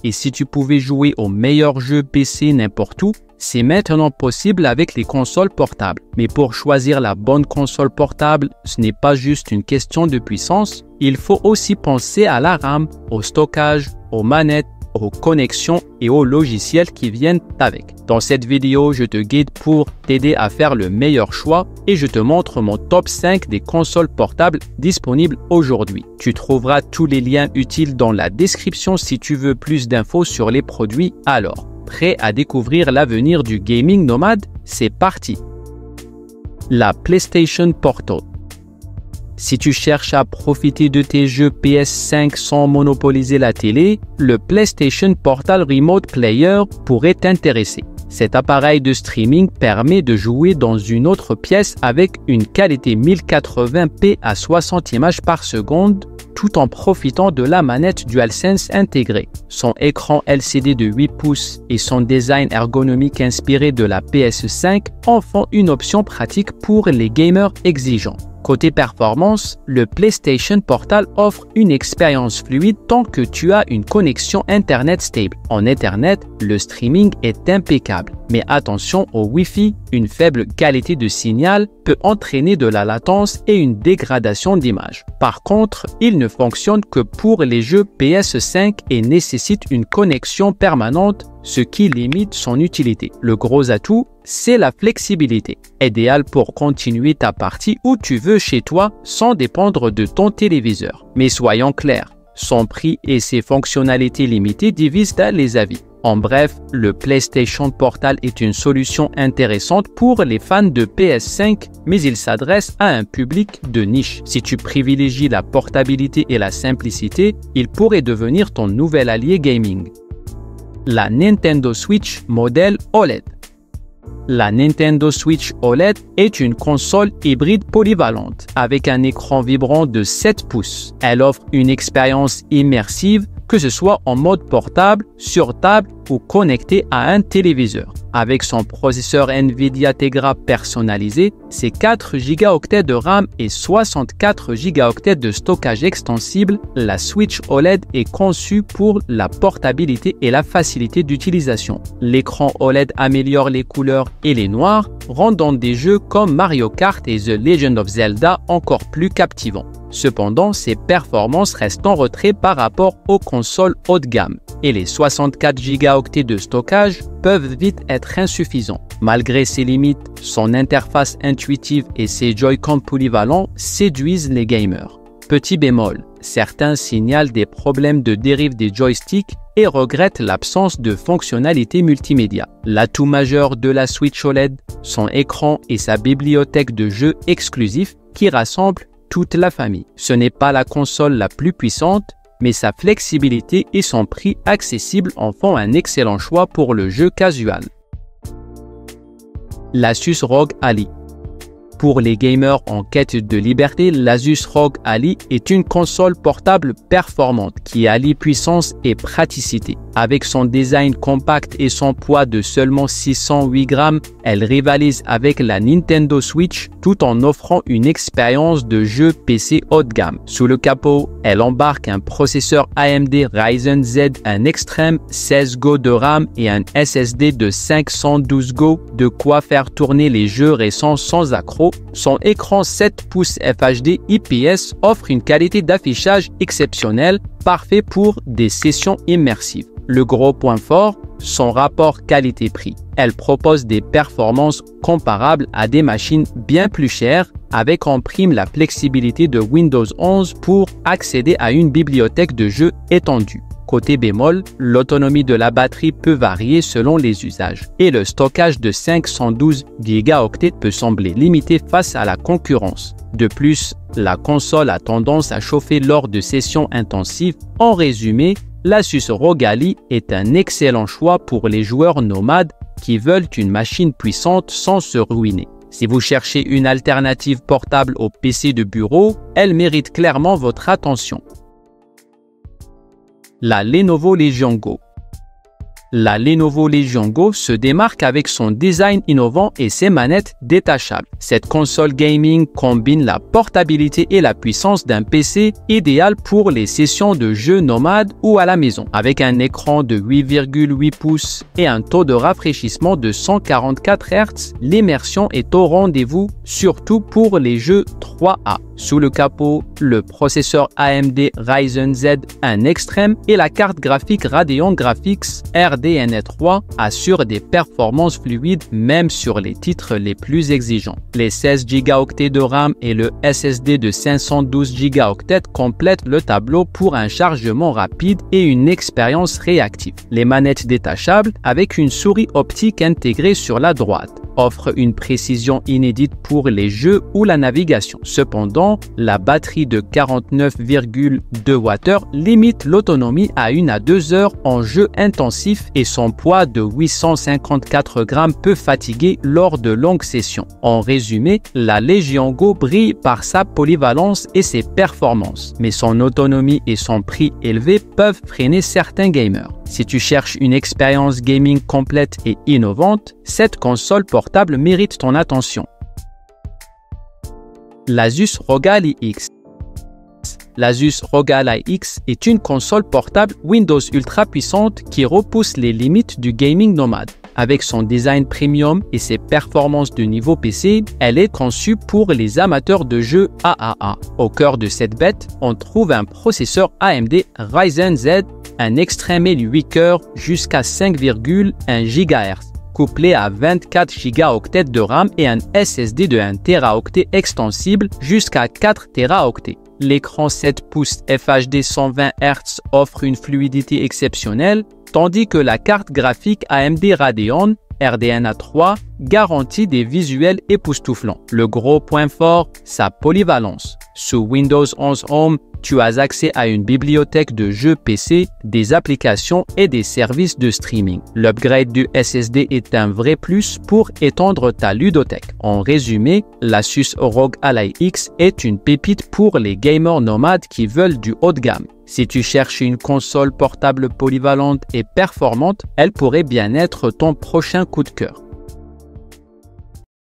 Et si tu pouvais jouer aux meilleurs jeux PC n'importe où, c'est maintenant possible avec les consoles portables. Mais pour choisir la bonne console portable, ce n'est pas juste une question de puissance, il faut aussi penser à la RAM, au stockage, aux manettes, aux connexions et aux logiciels qui viennent avec. Dans cette vidéo, je te guide pour t'aider à faire le meilleur choix et je te montre mon top 5 des consoles portables disponibles aujourd'hui. Tu trouveras tous les liens utiles dans la description si tu veux plus d'infos sur les produits. Alors, prêt à découvrir l'avenir du gaming nomade? C'est parti! La PlayStation Portal. Si tu cherches à profiter de tes jeux PS5 sans monopoliser la télé, le PlayStation Portal Remote Player pourrait t'intéresser. Cet appareil de streaming permet de jouer dans une autre pièce avec une qualité 1080p à 60 images par seconde, tout en profitant de la manette DualSense intégrée. Son écran LCD de 8 pouces et son design ergonomique inspiré de la PS5 en font une option pratique pour les gamers exigeants. Côté performance, le PlayStation Portal offre une expérience fluide tant que tu as une connexion Internet stable. En Ethernet, le streaming est impeccable. Mais attention au Wi-Fi, une faible qualité de signal peut entraîner de la latence et une dégradation d'image. Par contre, il ne fonctionne que pour les jeux PS5 et nécessite une connexion permanente, ce qui limite son utilité. Le gros atout, c'est la flexibilité, idéale pour continuer ta partie où tu veux chez toi sans dépendre de ton téléviseur. Mais soyons clairs, son prix et ses fonctionnalités limitées divisent les avis. En bref, le PlayStation Portal est une solution intéressante pour les fans de PS5, mais il s'adresse à un public de niche. Si tu privilégies la portabilité et la simplicité, il pourrait devenir ton nouvel allié gaming. La Nintendo Switch modèle OLED. La Nintendo Switch OLED est une console hybride polyvalente avec un écran vibrant de 7 pouces. Elle offre une expérience immersive que ce soit en mode portable, sur table ou connecté à un téléviseur. Avec son processeur NVIDIA Tegra personnalisé, ses 4 Go de RAM et 64 Go de stockage extensible, la Switch OLED est conçue pour la portabilité et la facilité d'utilisation. L'écran OLED améliore les couleurs et les noirs, rendant des jeux comme Mario Kart et The Legend of Zelda encore plus captivants. Cependant, ses performances restent en retrait par rapport aux consoles haut de gamme et les 64 Go de stockage peuvent vite être insuffisants. Malgré ses limites, son interface intuitive et ses Joy-Con polyvalents séduisent les gamers. Petit bémol, certains signalent des problèmes de dérive des joysticks et regrettent l'absence de fonctionnalités multimédia. L'atout majeur de la Switch OLED, son écran et sa bibliothèque de jeux exclusifs qui rassemblent toute la famille. Ce n'est pas la console la plus puissante, mais sa flexibilité et son prix accessible en font un excellent choix pour le jeu casual. L'Asus ROG Ally. Pour les gamers en quête de liberté, l'Asus ROG Ally est une console portable performante qui allie puissance et praticité. Avec son design compact et son poids de seulement 608 grammes, elle rivalise avec la Nintendo Switch tout en offrant une expérience de jeu PC haut de gamme. Sous le capot, elle embarque un processeur AMD Ryzen Z, un Extreme 16 Go de RAM et un SSD de 512 Go, de quoi faire tourner les jeux récents sans accroc. Son écran 7 pouces FHD IPS offre une qualité d'affichage exceptionnelle, parfait pour des sessions immersives. Le gros point fort, son rapport qualité-prix. Elle propose des performances comparables à des machines bien plus chères, avec en prime la flexibilité de Windows 11 pour accéder à une bibliothèque de jeux étendue. Côté bémol, l'autonomie de la batterie peut varier selon les usages et le stockage de 512 Go peut sembler limité face à la concurrence. De plus, la console a tendance à chauffer lors de sessions intensives. En résumé, l'Asus ROG Ally est un excellent choix pour les joueurs nomades qui veulent une machine puissante sans se ruiner. Si vous cherchez une alternative portable au PC de bureau, elle mérite clairement votre attention. La Lenovo Legion Go. La Lenovo Legion Go se démarque avec son design innovant et ses manettes détachables. Cette console gaming combine la portabilité et la puissance d'un PC idéal pour les sessions de jeux nomades ou à la maison. Avec un écran de 8,8 pouces et un taux de rafraîchissement de 144 Hz, l'immersion est au rendez-vous, surtout pour les jeux 3A. Sous le capot, le processeur AMD Ryzen Z 1 Extreme et la carte graphique Radeon Graphics RDNA 3 assurent des performances fluides même sur les titres les plus exigeants. Les 16 Go de RAM et le SSD de 512 Go complètent le tableau pour un chargement rapide et une expérience réactive. Les manettes détachables, avec une souris optique intégrée sur la droite, offrent une précision inédite pour les jeux ou la navigation. Cependant, la batterie de 49,2 Wh limite l'autonomie à 1 à 2 heures en jeu intensif et son poids de 854 grammes peut fatiguer lors de longues sessions. En résumé, la Legion Go brille par sa polyvalence et ses performances, mais son autonomie et son prix élevé peuvent freiner certains gamers. Si tu cherches une expérience gaming complète et innovante, cette console portable mérite ton attention. L'Asus ROG Ally X. L'Asus ROG Ally X est une console portable Windows ultra puissante qui repousse les limites du gaming nomade. Avec son design premium et ses performances de niveau PC, elle est conçue pour les amateurs de jeux AAA. Au cœur de cette bête, on trouve un processeur AMD Ryzen Z, un Extreme 8 cœurs jusqu'à 5,1 GHz, couplé à 24 Go de RAM et un SSD de 1 Teraoctet extensible jusqu'à 4 Teraoctets. L'écran 7 pouces FHD 120 Hz offre une fluidité exceptionnelle, tandis que la carte graphique AMD Radeon RDNA 3 garantit des visuels époustouflants. Le gros point fort, sa polyvalence. Sous Windows 11 Home, tu as accès à une bibliothèque de jeux PC, des applications et des services de streaming. L'upgrade du SSD est un vrai plus pour étendre ta ludothèque. En résumé, l'Asus ROG Ally X est une pépite pour les gamers nomades qui veulent du haut de gamme. Si tu cherches une console portable polyvalente et performante, elle pourrait bien être ton prochain coup de cœur.